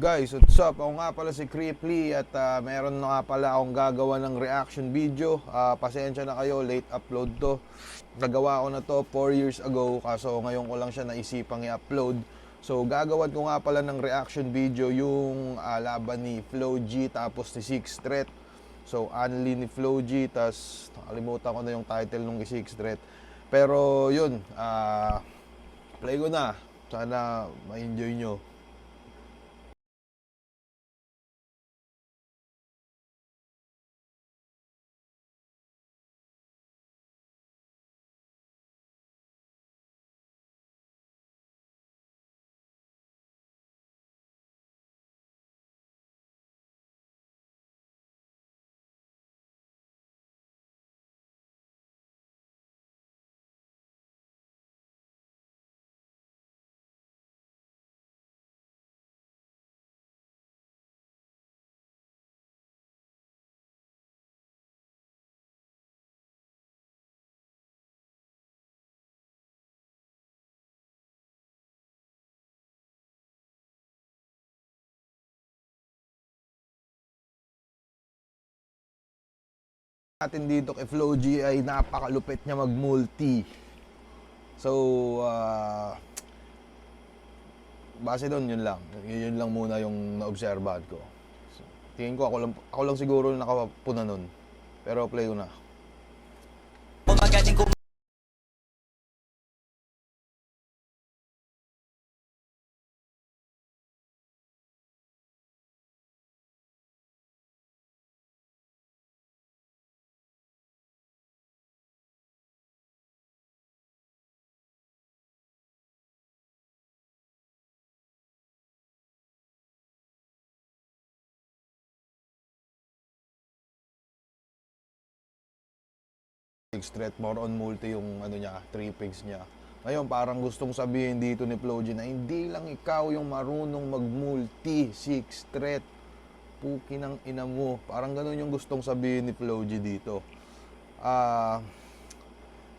Guys, what's up? Ako nga pala si Creeply at meron na nga pala akong gagawa ng reaction video. Pasensya na kayo, late upload to. Nagawa ko na to 4 years ago, kaso ngayon ko lang siya naisipang i-upload. So gagawan ko nga pala ng reaction video yung laban ni Flo G tapos ni Six Threat. So only ni Flo G, tas nakalimutan ko na yung title nung Six Threat. Pero yun, play ko na. Sana ma-enjoy nyo. Natin dito kay Flo G ay napakalupit niya mag-multi. So, base doon, yun lang. Yun lang muna yung naobserbahan ko. So, tingin ko ako lang siguro yung nakapuna nun. Pero play ko na. Magaling Straight more on multi yung ano niya, trippings niya. Ngayon, parang gustong sabihin dito ni Flo G na hindi lang ikaw yung marunong mag-multi, Six Threat. Puki ng ina mo. Parang ganun yung gustong sabihin ni Flo G dito.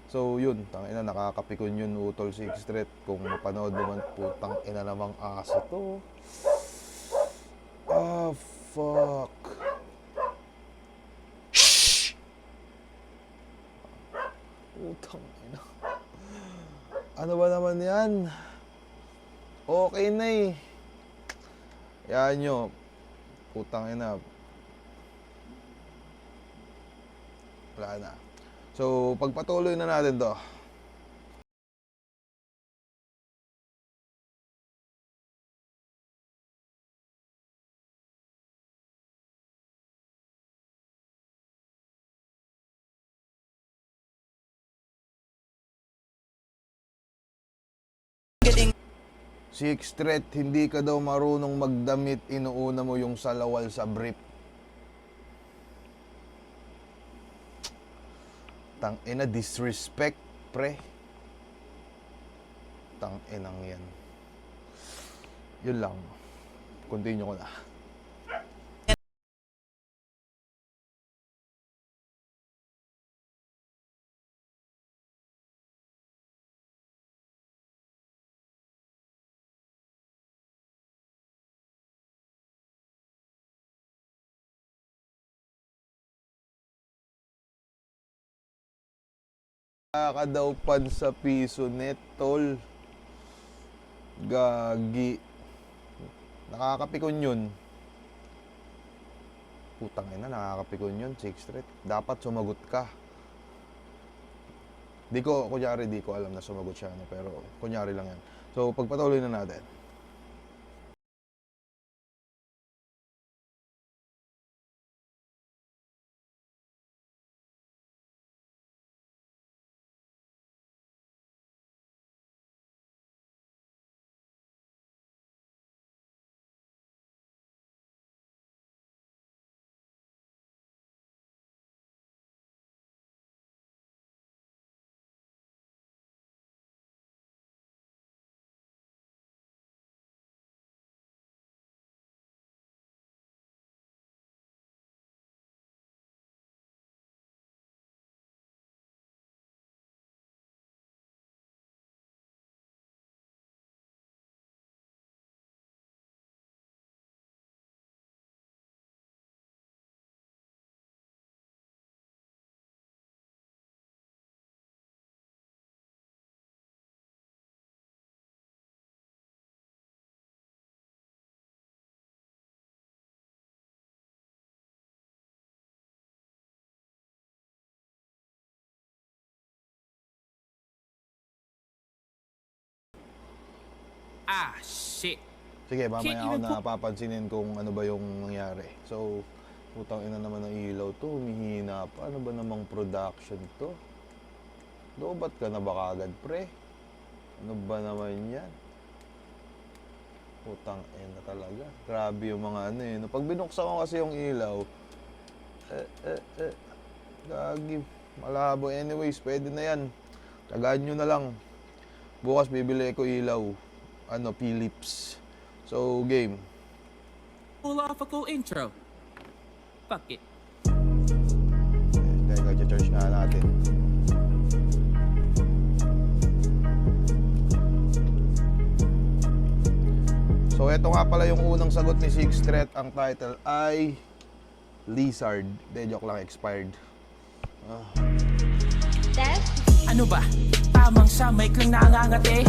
So yun, tangina, nakakapikon yun Utol Six Threat. Kung mapanood naman, putang ina namang aso to. Fuck. Putang ina. Ano ba naman yan? Okay na eh. Yan nyo. Putang ina. Wala na. So, pagpatuloy na natin to. Six Threat, hindi ka daw marunong magdamit, inuuna mo yung salawal sa brief. Tang ina, disrespect, pre. Tang inang yan. Yun lang. Continue ko na. Ka daw pan sa piso net, tol. Gagi. Nakakapikon yun. Putang ina, nakakapikon yun, Six Threat. Dapat sumagot ka. Kunyari, di ko alam na sumagot siya, no? Pero kunyari lang yan. So, pagpatuloy na natin. Ah, shit. Sige, mamaya Can't ako even na papansinin kung ano ba yung nangyari. So, putang ina naman ng ilaw to, humihina pa. Ano ba namang production to? Lobat ka na ba kagad, pre? Ano ba naman yan? Putang ina talaga. Grabe yung mga ano eh. No, pag binuksan ko kasi yung ilaw, gagi, malabo. Anyways, pwede na yan. Tagaan nyo na lang. Bukas bibili ko ilaw. Ano, Philips. So, game. Pull off a cool intro. Fuck it. Teka, charge na natin. So, ito nga pala yung unang sagot ni Sixth Threat. Ang title ay Lizard. De, joke lang, expired. Ano ba? Tamang samay lang nangangati.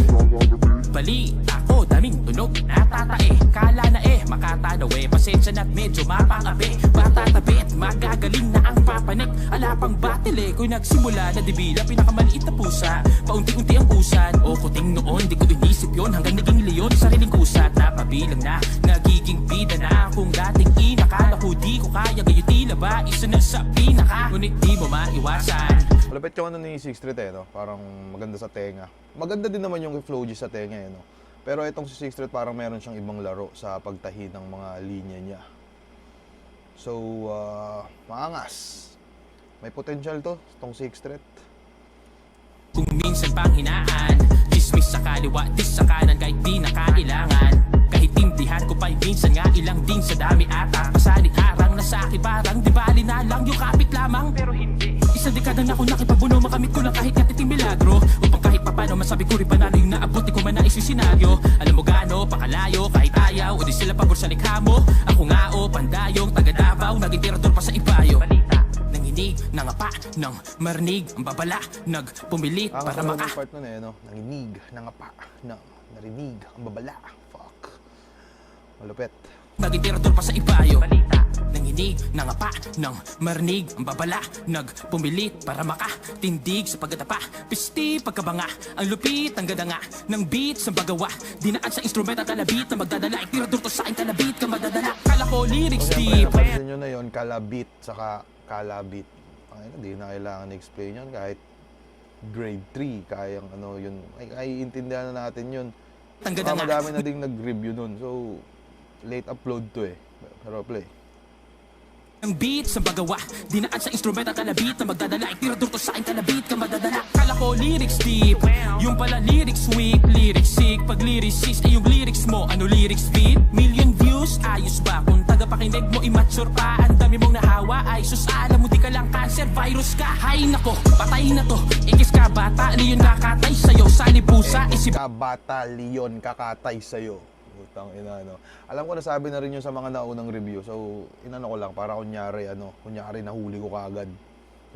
Bali, ako daming tunog natatae. Kala na makatanaw pasensya na't medyo mapangabi. Bata tabi at magagaling na ang papanik. Ala pang battle kung nagsimula na dibila. Pinakamaliit na pusa, paunti-unti ang usan. O kuting noon, di ko inisip yon. Hanggang naging leon, sariling kusat. Napabilang na, nagiging bida na. Kung dating inakala ko di ko kaya, gayon tila ba isa na sa pinaka. Ngunit di mo maiwasan. Malapit yung ano ni Sixth Threat no? Parang maganda sa tenga. Maganda din naman yung flow sa tenga no? Pero itong si Sixth Threat parang meron siyang ibang laro sa pagtahi ng mga linya niya. So, maangas. May potential to, itong Sixth Threat. Kung minsan pang hinaan, dismiss sa kaliwa, dis sa kanan kahit di na kailangan. Kahit tindihan ko pa'y minsan nga ilang din sa dami ata. Pasalit harang na sa akin parang di bali na lang yung kapit lamang. Pero hindi. Isang dekada na ako nakipabuno, makamit ko lang kahit natiting milagro. Upang kahit papano masabi ko rin panalo yung naabot, di ko man nais yung senaryo. Alam mo gaano, pakalayo, kahit ayaw, o di sila pagor sa likha mo. Ako nga pandayong, taga Davao, naging tirador pa sa ibayo. Nanginig, nangapa, nang marinig, ang babala, nagpumilit para maka. Part nun no? Nanginig, nangapa, nang narinig, ang babala. Fuck. Malupit. Naging tirador pa sa ibayo. Nanginig, nangapa, nang marinig, ang babala, nagpumilit para makatindig sa pagkatapa. Pisti, pagkabanga, ang lupit, ang ganda nga ng beat sa bagawa. Dinaan sa instrument at kalabit na magdadala. Tirador to sa akin, kalabit ka madadala. Kala ko lyrics deep. Napansin nyo na yun, kalabit, saka kalabit. Hindi na kailangan i-explain yun kahit grade 3, kayang ano yun. Ay intindihan na natin yun. Madami na ding nag-review nun. So, late upload to Pero play. Ang beat sa bagawa, dinaan sa instrument at kalabit na magdadala. Tirador to sa akin, kalabit ka madadala. Kala ko lyrics deep, yung pala lyrics weak, lyrics sick. Pag lyricist ay yung lyrics mo, ano lyrics beat? Million views, ayos ba? Kung tagapakinig mo immature pa, ang dami mong nahawa. Ay sus, alam mo di ka lang cancer, virus ka. Hay nako, patay na to. Ikis ka bata, leon kakatay sa'yo. Sali pusa, isip ka bata, leon kakatay sa'yo. Utang ina, no. Alam ko nasabi na rin yun sa mga naunang review. So, inano ko lang para kunyari nahuli ko kaagad.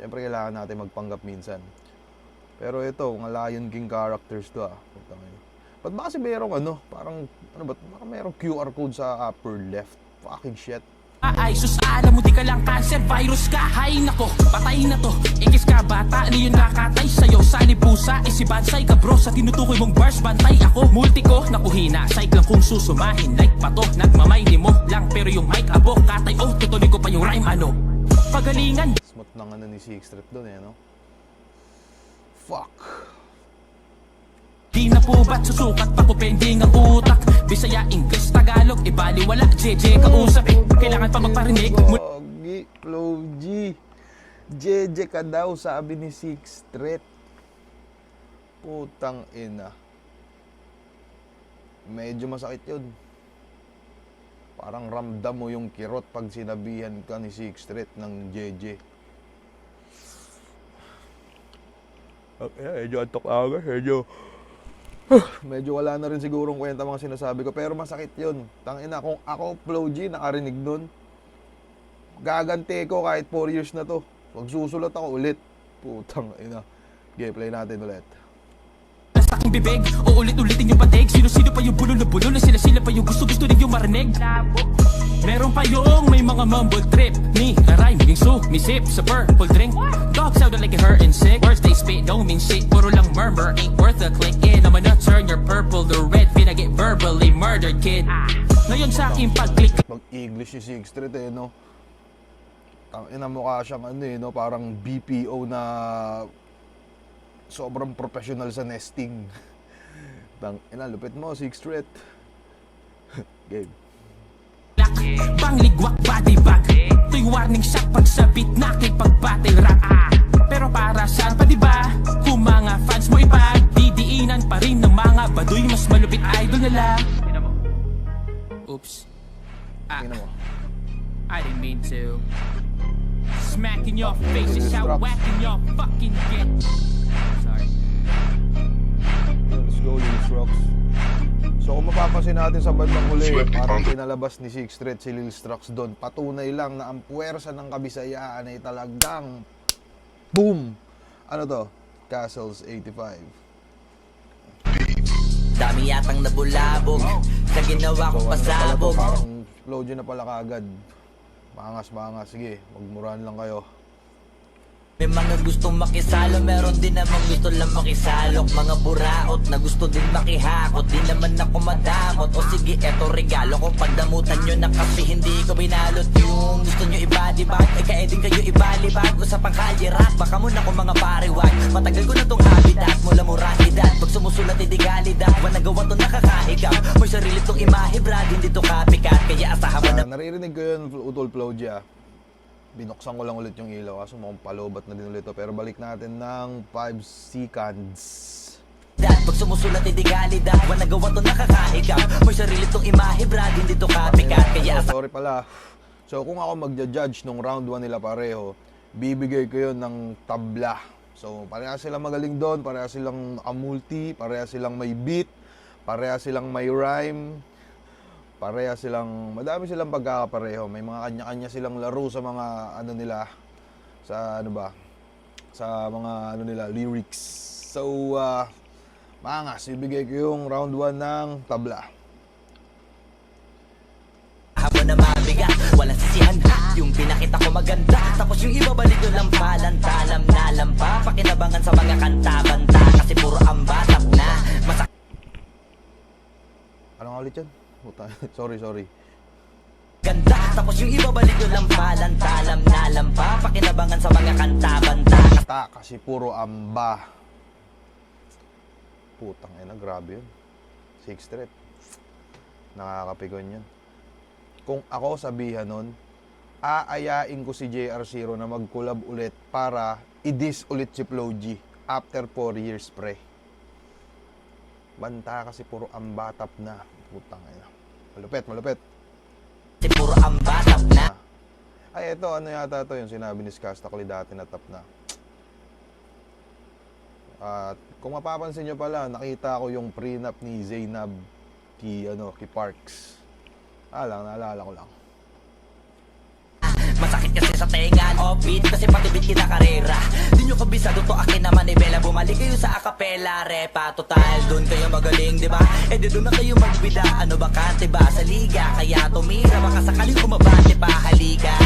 Siyempre kailangan natin magpanggap minsan. Pero ito, mga Lion King characters to Utang ina. Ba't ba kasi merong parang baka merong QR code sa upper left? Fucking shit. ay sus, alam mo di ka lang cancer, virus ka. Hay nako, patay na to. Ikis ka bata, leon kakatay sa'yo. Sali pusa, si bansay ka bro. Sa tinutukoy mong bars, bantay ako. Multi ko, nakuhina, psych lang kung susumahin. Like pa to, nagmamayli mo lang. Pero yung mic abo, katay tutuloy ko pa yung rhyme pagalingan. Smooth ng ni Sixth Threat doon no? Fuck. Di na po ba't susukat pa ko pending ang utak. Bisaya, English, Tagalog, ibali wala, JJ kausap kailangan pa magparinig. Pogi, Flow G. JJ ka daw, sabi ni Sixth Threat. Putang ina. Medyo masakit yun. Parang ramdam mo yung kirot pag sinabihan ka ni Sixth Threat ng JJ. Okay, medyo antok aga, medyo wala na rin sigurong kwenta mga sinasabi ko, pero masakit yun. Tangina, kung ako, Flow G, nakarinig nun, gaganti ko kahit 4 years na to. Magsusulat ako ulit. Putang ina. Gameplay natin ulit. Sa aking bibig, uulit-ulitin yung patig. Sino-sino pa yung bulol na sila-sila pa yung gusto-gusto rin yung marinig. Meron pa yung may mga mumble trip ni aray maging sumisip sa purple drink. Dog sounded like a hurt and sick. Words they spit don't mean shit. Puro lang murmur, ain't worth a click in. I'm gonna turn your purple to red. Finna get verbally murdered, kid. Ngayon sa aking pag-click Mag-English si Six Street eh, no? Tangina, mukha siyang ano eh, no? Parang BPO na sobrang professional sa nesting. Tangina, lupit mo, Six Street. Game. Pangligwak body bag. Ito'y warning shot pagsabit nakipag battle rap. Pero para saan pa diba? Kung mga fans mo ipagdidiinan pa rin ng mga baduy, mas malupit idol nila. Oops. Tingnan mo. I didn't mean to. Smacking your face is how Drops. whacking your fucking get. Sorry. Let's go, Lil Strux. So kung mapapansin natin sa bandang huli, parang pinalabas ni Six Street si Lil Strux doon. Patunay lang na ang puwersa ng Kabisayaan ay talagang boom! Ano to? Castles 85. Dami yatang nabulabog sa ginawa kong pasabog. Parang flow na pala kaagad. Mangas. Sige, magmurahan lang kayo. May mga gustong makisalo, meron din namang gusto lang makisalok. Mga buraot na gusto din makihakot, di naman ako madamot. O sige, eto regalo ko, pagdamutan nyo na kasi hindi ko binalot. Yung gusto nyo ibadibag, ay kaya din kayo ibalibag. Usapang kalye rap, baka muna ko mga pariwag. Matagal ko na tong habitat, mula moralidad. Pag sumusulat, hindi galidad, wanagawa to nakakahigap. May sarili tong imahe, brad, hindi to copycat. Kaya asahan mo na Naririnig ko yun, Utol Flogia. Binuksan ko lang ulit yung ilaw kaso mukhang palobat na din ulit to. Pero balik natin ng 5 seconds. pag sumusulat, hindi galidad. Wanagawa to nakakahigap. May sarili tong imahe, brad, hindi to copycat. Kaya Sorry pala. So kung ako magja-judge nung round 1 nila pareho, bibigay ko yun ng tabla. So parehas silang magaling doon, parehas silang multi, parehas silang may beat, parehas silang may rhyme, parehas silang, madami silang pagkakapareho. May mga kanya-kanya silang laro sa mga ano nila, sa ano ba, sa mga ano nila, lyrics. So, mangas, ibigay ko yung round 1 ng tabla. Habang na mabigat, walang sisihan ha. Yung pinakita ko maganda, tapos yung iba balik yung lampalan. Talam na lampa, pakinabangan sa mga kanta-banta. Kasi puro ambatap na Ano nga ulit yan? Puta, sorry. ganda, tapos yung iba balik yung lampalan. Talam na lampa, pakinabangan sa mga kanta-banta. Kasi puro amba. Putang ina, grabe yun. Six Street. Nakakapigon yun. Kung ako sabihan nun, aayain ko si JR0 na mag-collab ulit para i-diss ulit si Flo G after 4 years pre. Banta kasi puro ambatap na. Putang ina. Malupit. Kasi puro ambatap na. Ay, ito, ano yata to yung sinabi ni Skastakli dati na tap na. At kung mapapansin nyo pala, nakita ko yung prenup ni Zainab ki Parks. Naalala ko lang. Masakit kasi sa tenga, offbeat kasi patibit kita karera. Di nyo kabisado to, akin naman ni Bella. Bumalik kayo sa acapella, repa. Total, doon kayo magaling, diba? Eh di doon na kayo magbida. Ano bakante ba sa liga? Kaya tumira, baka sakaling kumabate pa, halika.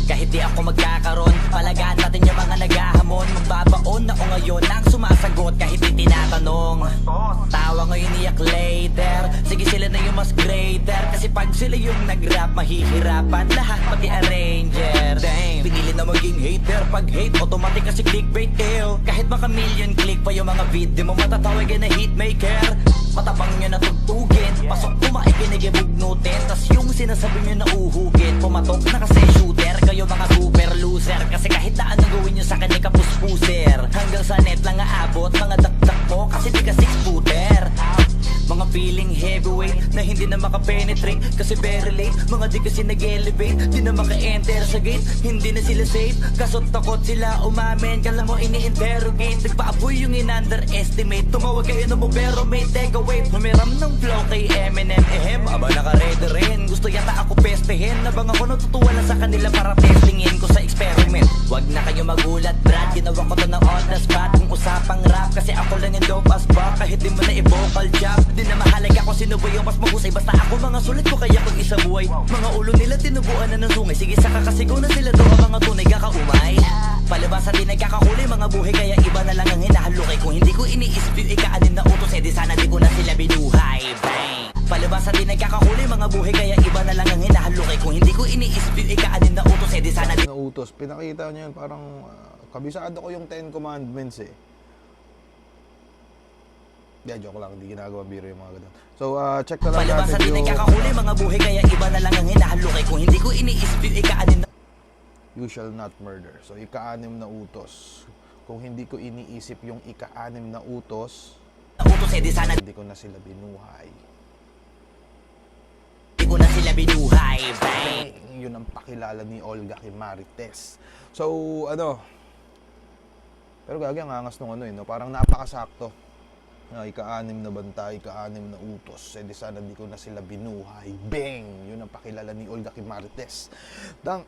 Kahit di ako magkakaroon, palagaan natin yung mga naghahamon. Magbabaon ako ngayon ang sumasagot kahit di tinatanong. Tawa ngayon iyak later, sige sila na yung mas greater. Kasi pag sila yung nag-rap, mahihirapan lahat pati arranger. Damn, pinili na maging hater. Pag hate, automatic kasi clickbait kill. Kahit maka million click pa yung mga video mo, matatawagin na hitmaker. Matabang nyo na tugtugin, pasok kumaikinig ibugnutin. Tas yung sinasabi nyo na uhugin, pumatok na kasi shooter. Kayo mga super loser, kasi kahit na anong gawin nyo sa akin ay kapuspuser. Hanggang sa net lang aabot, mga dakdak mo, kasi di ka 6-footer. Mga feeling heavyweight na hindi na makapenetrate kasi very late. Mga di kasi nag-elevate, di na maka-enter sa gate. Hindi na sila safe, kaso takot sila umamin. Kala mo ini-interrogate, nagpaapoy yung in-underestimate. Tumawag kayo na mo pero may take away. Humiram ng flow kay Eminem, aba naka-ready rin. Gusto yata ako pestehin, na bang ako natutuwa lang sa kanila para testingin ko sa experiment? Wag na kayo magulat Brad, ginawa ko to ng on the spot. Kung usapang rap kasi ako lang yung dope as fuck. Kahit di mo na i-vocal job, di na mahalaga kung sino ba yung mas mahusay. Basta ako mga sulit ko kaya kung isa buhay. Mga ulo nila tinubuan na ng sungay. Sige saka kasigaw na sila doon ang mga tunay kakaumay. Palabas di nagkakahuli mga buhay kaya iba na lang ang hinahalukay. Kung hindi ko iniisip yung ika-anim na utos di sana di ko na sila binuhay. Bang! Palabas di nagkakahuli mga buhay kaya iba na lang ang hinahalukay. Kung hindi ko iniisip yung ika-anim na utos di sana di Na utos, pinakita niya yun parang kabisado ko yung 10 commandments eh. Joke lang, hindi ginagawa biro yung mga ganun. So, check na lang Palabas natin di yung nagkakahuli mga buhay kaya iba na lang ang hinahalukay. Kung hindi ko iniisip yung ika-anim na you shall not murder. So, ika-anim na utos. Kung hindi ko iniisip yung ika-anim na utos, utos di sana hindi ko na sila binuhay. di ko na sila binuhay. Bang! Yun ang pakilala ni Olga kay Marites. So, pero gagi ang angas nung no? Parang napakasakto. Ika-anim na banta, ika-anim na utos. Di sana di ko na sila binuhay. Bang! Yun ang pakilala ni Olga kay Marites.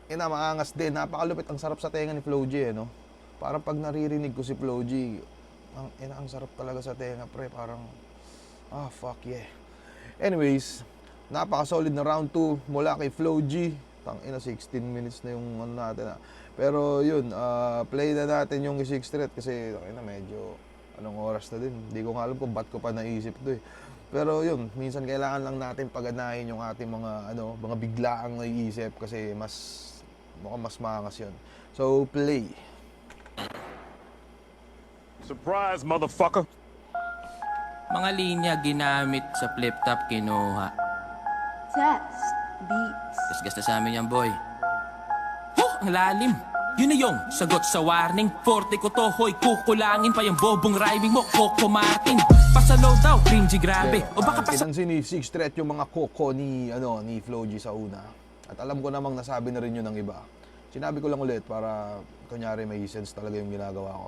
Maangas din. Napakalupit. Ang sarap sa tenga ni Flo G, no? Parang pag naririnig ko si Flo G, ang sarap talaga sa tenga, pre. Parang, fuck yeah. Anyways, napaka-solid na round 2 mula kay Flo G. 16 minutes na yung natin. Pero yun, play na natin yung 6 threat kasi medyo anong oras na din. Hindi ko nga alam kung ba't ko pa naisip to eh. Pero yun, minsan kailangan lang natin paganahin yung ating mga biglaang naiisip kasi mukhang mas maangas yun. So, play. Surprise, motherfucker! Mga linya ginamit sa flip top kinuha. Test beats. Gasgas na sa amin yan, boy. Ang lalim. Yun na yung sagot sa warning. Forte ko to, hoy, kukulangin pa yung bobong rhyming mo, Coco Martin. Pasalaw daw, cringy grabe. O baka Pinansin ni Six Threat yung mga koko ni Flo G sa una. At alam ko namang nasabi na rin yun ng iba. Sinabi ko lang ulit para kunyari may sense talaga yung ginagawa ko.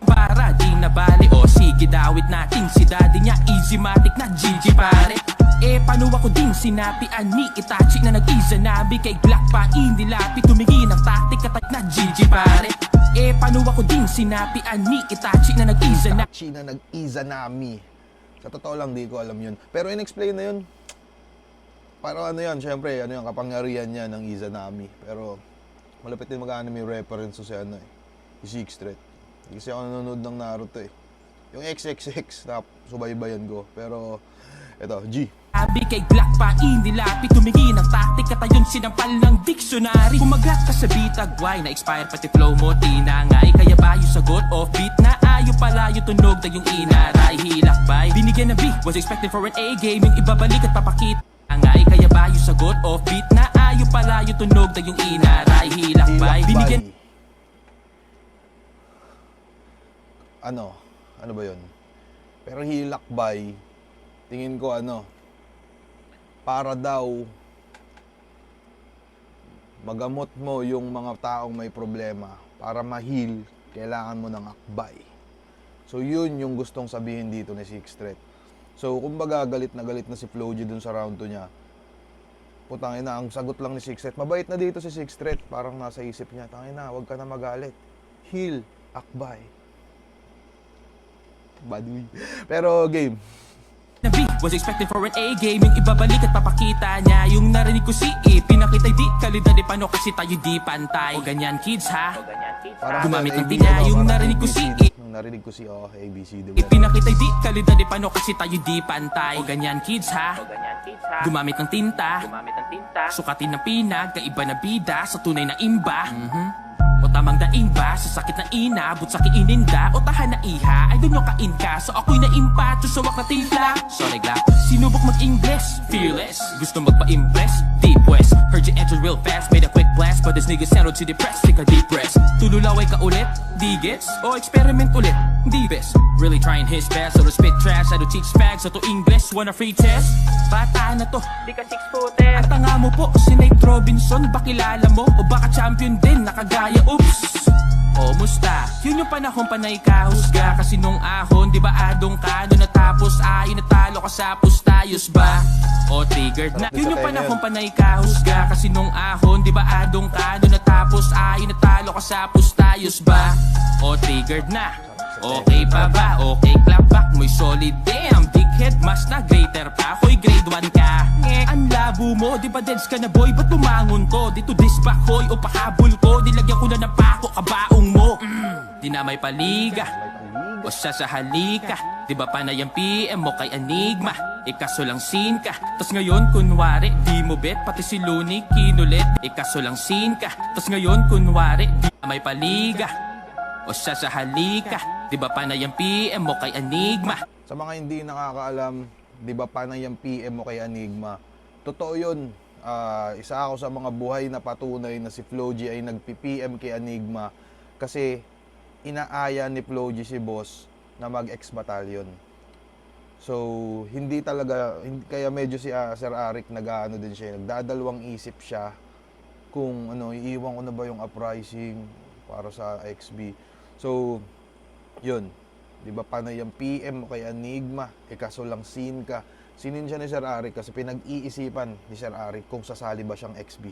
para di na bali. O sige, dawit natin si daddy niya, easy matic na GG pare. Paano ako din sinapian ni Itachi na nag-izanabi kay Glock pa inilapi, tumingin ang taktik at na GG pare. Paano ako din sinapian ni Itachi na nag-izanami. Sa totoo lang, di ko alam yun. Pero in-explain na yun. Parang yan, syempre, yung kapangyarihan niya ng Izanami. Pero malapit din mag-anime reference sa yung Six Threat. Kasi ako nanonood ng Naruto eh. Yung XXX na subaybayan ko. Pero, eto, G. Sabi kay Glock pa inilapi, tumingin ang taktik at ayun sinampal ng dictionary. Kumagat ka sa bitag, why na-expire pati flow mo, tinangay. Kaya ba yung sagot off-beat na ayo palayo tunog na yung inaray, hilakbay. Binigyan ng B, was expected for an A game, yung ibabalik at papakit. Angay, kaya ba yung sagot off-beat na ayo palayo tunog na yung inaray, hilakbay. Binigyan Ano ba yun? Pero hilakbay, tingin ko para daw magamot mo yung mga taong may problema. Para ma-heal, kailangan mo ng akbay. So yun yung gustong sabihin dito ni Six Threat. So kumbaga galit na si Flo G dun sa round 2 niya. Putang ina, ang sagot lang ni Six Threat. Mabait na dito si Six Threat. Parang nasa isip niya, tangina, wag ka na magalit. Heal, akbay. Baduy. Pero game. na B was expected for an A game, yung ibabalik at papakita niya yung narinig ko si E. Pinakita'y di kalidad paano kasi tayo di pantay. O ganyan kids ha, gumamit ng tinga yung narinig ko si E. Nung narinig ko si ABCD. Ipinakita'y di kalidad paano kasi tayo di pantay. O ganyan kids ha, gumamit ng tinta, sukatin ng pinag, kaiba na bida sa tunay na imba. O tamang daing ba sa sakit ng ina, but sa kiininda o tahan na iha, ay doon yung kain ka. So ako'y naimpacho sa wak na timpla. Sorry Glock, sinubok mag-English, fearless, gusto magpa-impress, deep west. Heard you entered real fast, made a quick blast, but this nigga sounded too depressed, take a deep breath. Tululaway ka ulit, di gets, o experiment ulit, di best. Really trying his best, so to spit trash, I do teach fags, so to English, wanna free test? Bata na to, di ka 6-footer. Ang tanga mo po, si Nate Robinson, ba kilala mo? O baka champion din, nakagaya, oops. o musta? Yun yung panahon panay kahusga. Kasi nung ahon, di ba adong ka? Nung natapos ay natalo ka sa pustayos ba? O triggered na. Yun yung panahon panay kahusga. Kasi nung ahon, di ba adong ka? Nung natapos ay natalo ka sa pustayos ba? O triggered na. Okay pa ba? Okay clap back mo'y solid. Damn, dickhead, mas na greater pa. Hoy, grade 1 ka. Ang labo mo, di ba deds ka na boy? Ba't bumangon ko? Dito disback hoy o pahabol ko. Dilagyan ko na ng pako, kabaong mo. Di na may paliga o siya sa halika. Di ba panay ang PM mo kay Enigma? Ikaso lang scene ka. Tas ngayon kunwari di mo bet. Pati si Looney kinulit. Ikaso lang scene ka. Tas ngayon kunwari di na may paliga o siya sa halika. Di ba panay ang PM mo kay Enigma? Sa mga hindi nakakaalam, di ba panay ang PM mo kay Enigma? Totoo yun. Isa ako sa mga buhay na patunay na si Flo G ay nagpi-PM kay Enigma kasi inaaya ni Flo G si boss na mag-ex battalion. So, hindi talaga, kaya medyo si Sir Arik nag-ano din siya, nagdadalawang isip siya kung ano, iiwan ko na ba yung uprising para sa XB. So, yun. Di ba panay ang PM mo kay Enigma, kaso lang scene ka. Sinin siya ni Sir Arik kasi pinag-iisipan ni Sir Arik kung sasali ba siyang XB.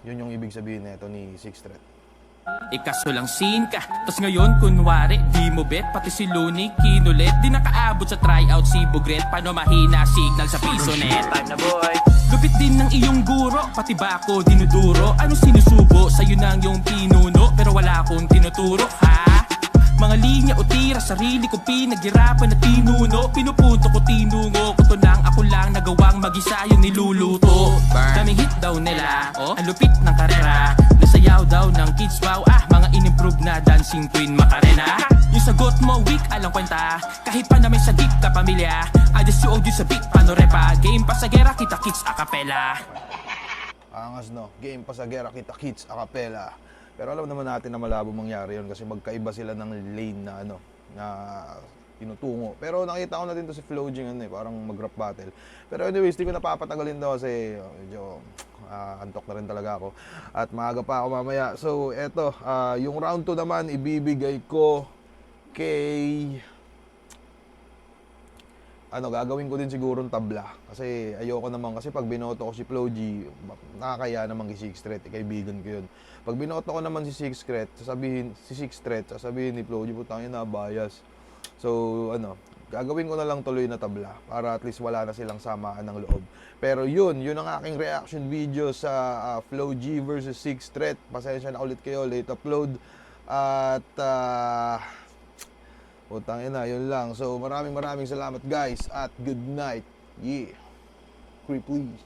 Yun yung ibig sabihin nito ni Six Threat. Ikaso lang scene ka. Tas ngayon kunwari di mo bet. Pati si Looney kinulit. Di nakaabot sa tryout si Bugret. Paano mahina signal sa piso net? Time na boy. Lupit din ng iyong guro. Pati ba ako dinuduro? Ano sinusubo? Sa'yo nang yung pinuno. Pero wala akong tinuturo ha. Mga linya o tira, sarili ko pinaghirapan na tinuno. Pinupunto ko, tinungo ko to nang ako lang nagawang mag-isa yung niluluto. Daming hit daw nila, ang lupit ng karera. Nasayaw daw ng kids, wow, mga in-improve na dancing queen Macarena. Yung sagot mo, weak, alang kwenta. Kahit pa na may sagip ka pamilya. Adjust yung audio sa beat, paano repa. Game pasagera, kita kids a cappella. Angas no, game pasagera, kita kids a cappella. Pero alam naman natin na malabo mangyari yun kasi magkaiba sila ng lane na ano, na tinutungo. Pero nakita ko na din to si Flo G parang mag-rap battle. Pero anyways, di ko napapatagalin daw kasi medyo antok na rin talaga ako. At maaga pa ako mamaya. So, eto, yung round 2 naman, ibibigay ko kay... gagawin ko din siguro ng tabla. Kasi ayoko naman, kasi pag binoto ko si Flo G, nakakaya naman kay Six Threat, kaibigan ko yun. Pag binoto ko naman si Six Threat, sasabihin ni Flo G, putang ina, bias. So, gagawin ko na lang tuloy na tabla para at least wala na silang samaan ng loob. Pero yun ang aking reaction video sa Flo G versus Six Threat. Pasensya na ulit kayo, late upload. At utang ina, yun lang. So maraming salamat guys at good night. Yeah. Creep please.